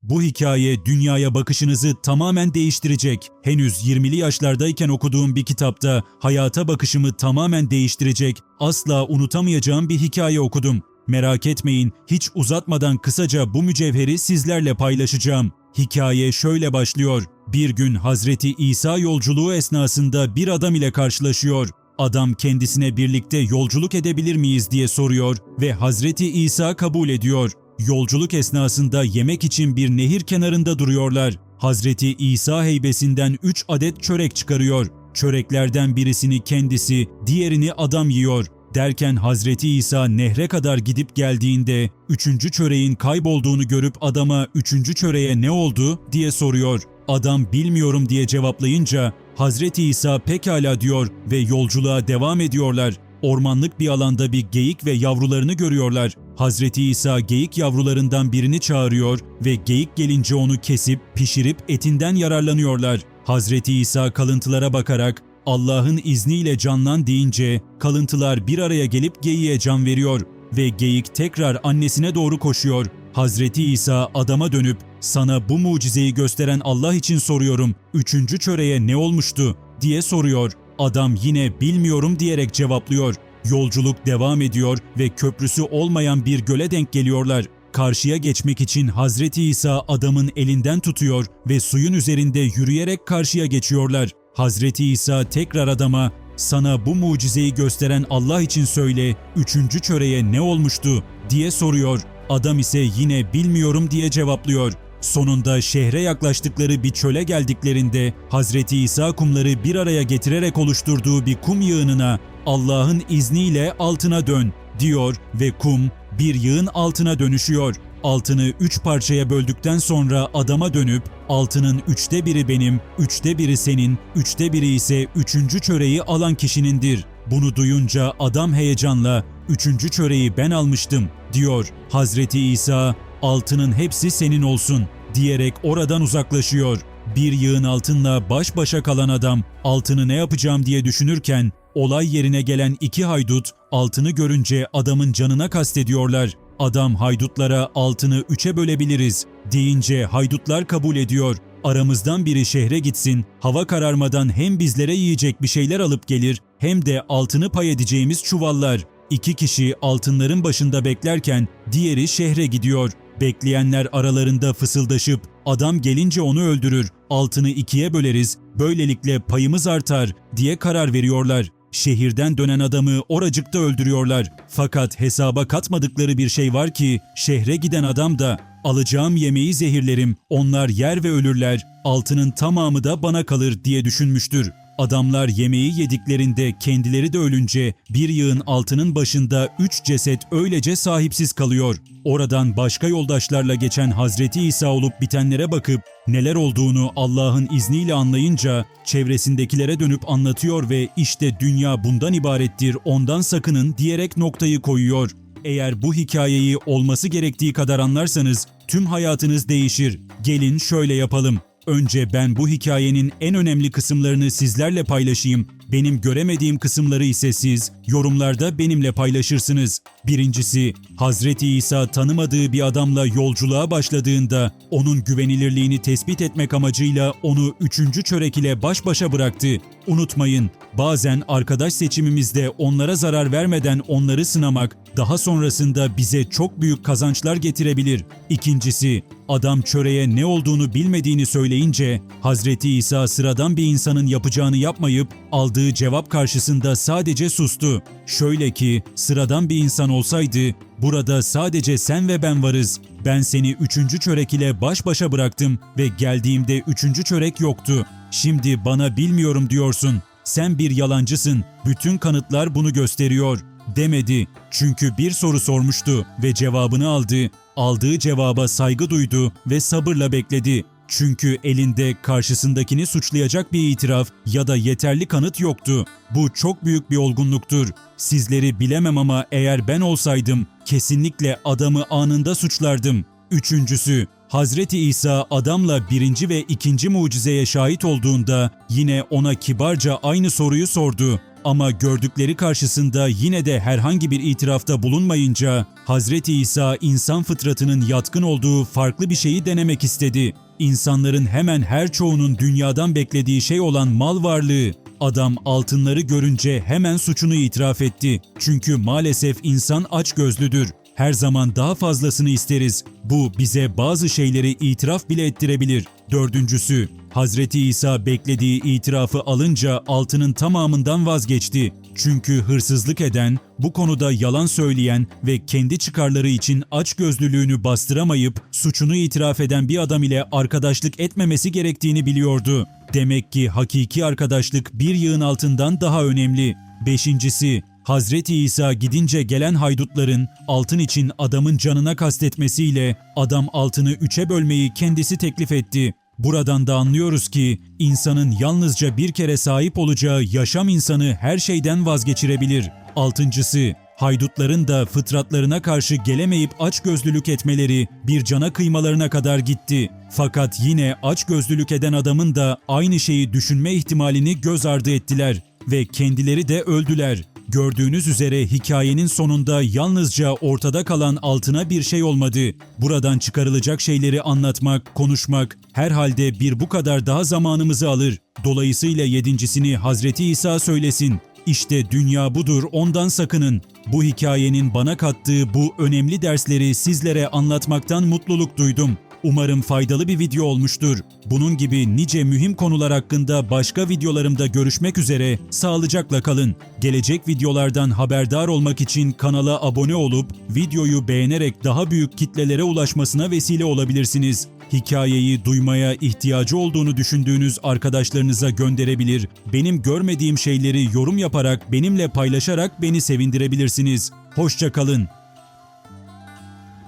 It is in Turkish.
Bu hikaye dünyaya bakışınızı tamamen değiştirecek. Henüz 20'li yaşlardayken okuduğum bir kitapta hayata bakışımı tamamen değiştirecek, asla unutamayacağım bir hikaye okudum. Merak etmeyin, hiç uzatmadan kısaca bu mücevheri sizlerle paylaşacağım. Hikaye şöyle başlıyor. Bir gün Hazreti İsa yolculuğu esnasında bir adam ile karşılaşıyor. Adam kendisine birlikte yolculuk edebilir miyiz diye soruyor ve Hazreti İsa kabul ediyor. Yolculuk esnasında yemek için bir nehir kenarında duruyorlar. Hazreti İsa heybesinden 3 adet çörek çıkarıyor. Çöreklerden birisini kendisi, diğerini adam yiyor. Derken Hazreti İsa nehre kadar gidip geldiğinde 3. çöreğin kaybolduğunu görüp adama 3. çöreğe ne oldu diye soruyor. Adam bilmiyorum diye cevaplayınca Hazreti İsa pekala diyor ve yolculuğa devam ediyorlar. Ormanlık bir alanda bir geyik ve yavrularını görüyorlar. Hazreti İsa geyik yavrularından birini çağırıyor ve geyik gelince onu kesip pişirip etinden yararlanıyorlar. Hazreti İsa kalıntılara bakarak Allah'ın izniyle canlan deyince kalıntılar bir araya gelip geyiğe can veriyor ve geyik tekrar annesine doğru koşuyor. Hazreti İsa adama dönüp sana bu mucizeyi gösteren Allah için soruyorum, 3. çöreğe ne olmuştu diye soruyor. Adam yine bilmiyorum diyerek cevaplıyor. Yolculuk devam ediyor ve köprüsü olmayan bir göle denk geliyorlar. Karşıya geçmek için Hazreti İsa adamın elinden tutuyor ve suyun üzerinde yürüyerek karşıya geçiyorlar. Hazreti İsa tekrar adama sana bu mucizeyi gösteren Allah için söyle 3. çöreğe ne olmuştu diye soruyor. Adam ise yine bilmiyorum diye cevaplıyor. Sonunda şehre yaklaştıkları bir çöle geldiklerinde Hazreti İsa kumları bir araya getirerek oluşturduğu bir kum yığınına Allah'ın izniyle altına dön diyor ve kum bir yığın altına dönüşüyor. Altını 3 parçaya böldükten sonra adama dönüp altının 3'te biri benim, 3'te biri senin, 3'te biri ise 3. çöreği alan kişinindir. Bunu duyunca adam heyecanla 3. çöreği ben almıştım diyor. Hazreti İsa altının hepsi senin olsun diyerek oradan uzaklaşıyor. Bir yığın altınla baş başa kalan adam altını ne yapacağım diye düşünürken olay yerine gelen 2 haydut altını görünce adamın canına kastediyorlar. Adam haydutlara altını 3'e bölebiliriz deyince haydutlar kabul ediyor. Aramızdan biri şehre gitsin, hava kararmadan hem bizlere yiyecek bir şeyler alıp gelir hem de altını pay edeceğimiz çuvallar. 2 kişi altınların başında beklerken diğeri şehre gidiyor. Bekleyenler aralarında fısıldaşıp adam gelince onu öldürür, altını 2'ye böleriz, böylelikle payımız artar diye karar veriyorlar. Şehirden dönen adamı oracıkta öldürüyorlar. Fakat hesaba katmadıkları bir şey var ki şehre giden adam da alacağım yemeği zehirlerim, onlar yer ve ölürler, altının tamamı da bana kalır diye düşünmüştür. Adamlar yemeği yediklerinde kendileri de ölünce bir yığın altının başında 3 ceset öylece sahipsiz kalıyor. Oradan başka yoldaşlarla geçen Hazreti İsa olup bitenlere bakıp neler olduğunu Allah'ın izniyle anlayınca çevresindekilere dönüp anlatıyor ve işte dünya bundan ibarettir, ondan sakının diyerek noktayı koyuyor. Eğer bu hikayeyi olması gerektiği kadar anlarsanız tüm hayatınız değişir. Gelin şöyle yapalım. Önce ben bu hikayenin en önemli kısımlarını sizlerle paylaşayım. Benim göremediğim kısımları ise siz yorumlarda benimle paylaşırsınız. Birincisi, Hazreti İsa tanımadığı bir adamla yolculuğa başladığında onun güvenilirliğini tespit etmek amacıyla onu 3. çörek ile baş başa bıraktı. Unutmayın, bazen arkadaş seçimimizde onlara zarar vermeden onları sınamak daha sonrasında bize çok büyük kazançlar getirebilir. İkincisi, adam çöreğe ne olduğunu bilmediğini söyleyince Hazreti İsa sıradan bir insanın yapacağını yapmayıp aldığı cevap karşısında sadece sustu. Şöyle ki sıradan bir insan olsaydı burada sadece sen ve ben varız. Ben seni 3. çörek ile baş başa bıraktım ve geldiğimde 3. çörek yoktu. Şimdi bana bilmiyorum diyorsun. Sen bir yalancısın. Bütün kanıtlar bunu gösteriyor demedi. Çünkü bir soru sormuştu ve cevabını aldı. Aldığı cevaba saygı duydu ve sabırla bekledi. Çünkü elinde karşısındakini suçlayacak bir itiraf ya da yeterli kanıt yoktu. Bu çok büyük bir olgunluktur. Sizleri bilemem ama eğer ben olsaydım kesinlikle adamı anında suçlardım. Üçüncüsü, Hazreti İsa adamla 1. ve 2. mucizeye şahit olduğunda yine ona kibarca aynı soruyu sordu. Ama gördükleri karşısında yine de herhangi bir itirafta bulunmayınca Hazreti İsa insan fıtratının yatkın olduğu farklı bir şeyi denemek istedi. İnsanların hemen her çoğunun dünyadan beklediği şey olan mal varlığı. Adam altınları görünce hemen suçunu itiraf etti. Çünkü maalesef insan açgözlüdür. Her zaman daha fazlasını isteriz. Bu bize bazı şeyleri itiraf bile ettirebilir. Dördüncüsü, Hazreti İsa beklediği itirafı alınca altının tamamından vazgeçti. Çünkü hırsızlık eden, bu konuda yalan söyleyen ve kendi çıkarları için açgözlülüğünü bastıramayıp suçunu itiraf eden bir adam ile arkadaşlık etmemesi gerektiğini biliyordu. Demek ki hakiki arkadaşlık bir yığın altından daha önemli. Beşincisi, Hazreti İsa gidince gelen haydutların altın için adamın canına kastetmesiyle adam altını 3'e bölmeyi kendisi teklif etti. Buradan da anlıyoruz ki insanın yalnızca bir kere sahip olacağı yaşam insanı her şeyden vazgeçirebilir. Altıncısı, haydutların da fıtratlarına karşı gelemeyip açgözlülük etmeleri bir cana kıymalarına kadar gitti. Fakat yine açgözlülük eden adamın da aynı şeyi düşünme ihtimalini göz ardı ettiler ve kendileri de öldüler. Gördüğünüz üzere hikayenin sonunda yalnızca ortada kalan altına bir şey olmadı. Buradan çıkarılacak şeyleri anlatmak, konuşmak herhalde bir bu kadar daha zamanımızı alır. Dolayısıyla yedincisini Hazreti İsa söylesin. İşte dünya budur, ondan sakının. Bu hikayenin bana kattığı bu önemli dersleri sizlere anlatmaktan mutluluk duydum. Umarım faydalı bir video olmuştur. Bunun gibi nice mühim konular hakkında başka videolarımda görüşmek üzere, sağlıcakla kalın. Gelecek videolardan haberdar olmak için kanala abone olup videoyu beğenerek daha büyük kitlelere ulaşmasına vesile olabilirsiniz. Hikayeyi duymaya ihtiyacı olduğunu düşündüğünüz arkadaşlarınıza gönderebilir, benim görmediğim şeyleri yorum yaparak benimle paylaşarak beni sevindirebilirsiniz. Hoşça kalın.